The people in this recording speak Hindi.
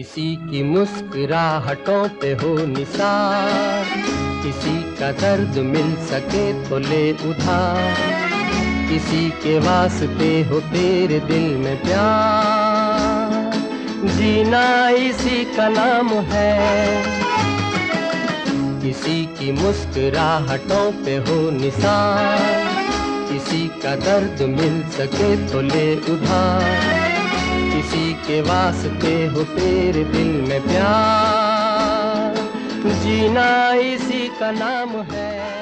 किसी की मुस्कुराहटों पे हो निसार, किसी का दर्द मिल सके तो ले उधार, किसी के वास्ते हो तेरे दिल में प्यार, जीना इसी का नाम है। किसी की मुस्कुराहटों पे हो निसार, किसी का दर्द मिल सके तो ले उधार, किसी के वास्ते हो तेरे दिल में प्यार, जीना इसी का नाम है।